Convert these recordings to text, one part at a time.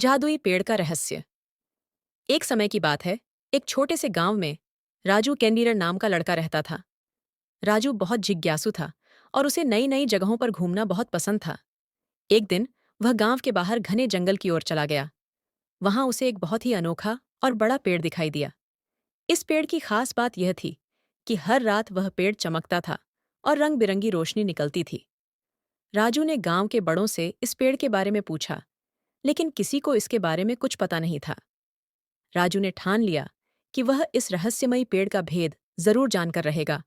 जादुई पेड़ का रहस्य। एक समय की बात है, एक छोटे से गांव में राजू कैंडीरर नाम का लड़का रहता था। राजू बहुत जिज्ञासु था और उसे नई नई जगहों पर घूमना बहुत पसंद था। एक दिन वह गांव के बाहर घने जंगल की ओर चला गया। वहां उसे एक बहुत ही अनोखा और बड़ा पेड़ दिखाई दिया। इस पेड़ की खास बात यह थी कि हर रात वह पेड़ चमकता था और रंग बिरंगी रोशनी निकलती थी। राजू ने गांव के बड़ों से इस पेड़ के बारे में पूछा, लेकिन किसी को इसके बारे में कुछ पता नहीं था। राजू ने ठान लिया कि वह इस रहस्यमयी पेड़ का भेद जरूर जानकर रहेगा।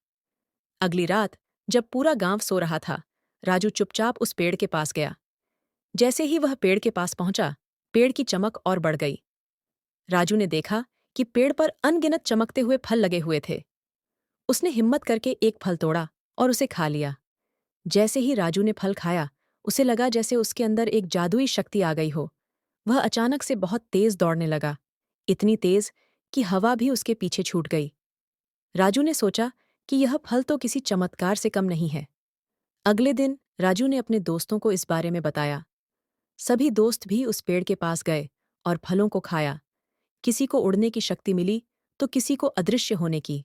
अगली रात जब पूरा गांव सो रहा था, राजू चुपचाप उस पेड़ के पास गया। जैसे ही वह पेड़ के पास पहुंचा, पेड़ की चमक और बढ़ गई। राजू ने देखा कि पेड़ पर अनगिनत चमकते हुए फल लगे हुए थे। उसने हिम्मत करके एक फल तोड़ा और उसे खा लिया। जैसे ही राजू ने फल खाया, उसे लगा जैसे उसके अंदर एक जादुई शक्ति आ गई हो। वह अचानक से बहुत तेज दौड़ने लगा, इतनी तेज कि हवा भी उसके पीछे छूट गई। राजू ने सोचा कि यह फल तो किसी चमत्कार से कम नहीं है। अगले दिन राजू ने अपने दोस्तों को इस बारे में बताया। सभी दोस्त भी उस पेड़ के पास गए और फलों को खाया। किसी को उड़ने की शक्ति मिली तो किसी को अदृश्य होने की।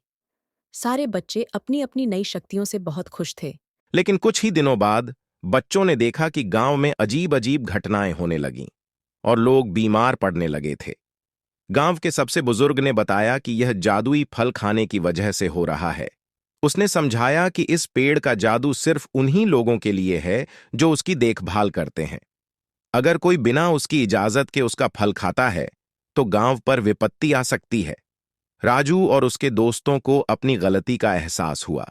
सारे बच्चे अपनी अपनी नई शक्तियों से बहुत खुश थे। लेकिन कुछ ही दिनों बाद बच्चों ने देखा कि गांव में अजीब अजीब घटनाएं होने लगीं और लोग बीमार पड़ने लगे थे। गांव के सबसे बुजुर्ग ने बताया कि यह जादुई फल खाने की वजह से हो रहा है। उसने समझाया कि इस पेड़ का जादू सिर्फ उन्हीं लोगों के लिए है जो उसकी देखभाल करते हैं। अगर कोई बिना उसकी इजाजत के उसका फल खाता है तो गांव पर विपत्ति आ सकती है। राजू और उसके दोस्तों को अपनी गलती का एहसास हुआ।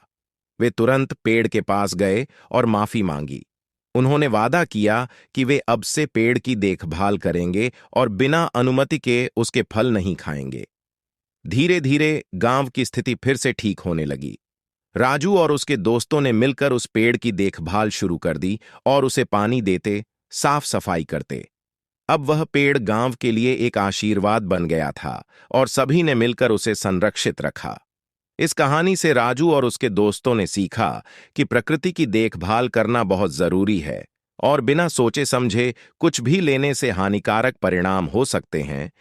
वे तुरंत पेड़ के पास गए और माफी मांगी। उन्होंने वादा किया कि वे अब से पेड़ की देखभाल करेंगे और बिना अनुमति के उसके फल नहीं खाएंगे। धीरे धीरे गांव की स्थिति फिर से ठीक होने लगी। राजू और उसके दोस्तों ने मिलकर उस पेड़ की देखभाल शुरू कर दी और उसे पानी देते, साफ सफाई करते। अब वह पेड़ गांव के लिए एक आशीर्वाद बन गया था और सभी ने मिलकर उसे संरक्षित रखा। इस कहानी से राजू और उसके दोस्तों ने सीखा कि प्रकृति की देखभाल करना बहुत जरूरी है और बिना सोचे समझे कुछ भी लेने से हानिकारक परिणाम हो सकते हैं।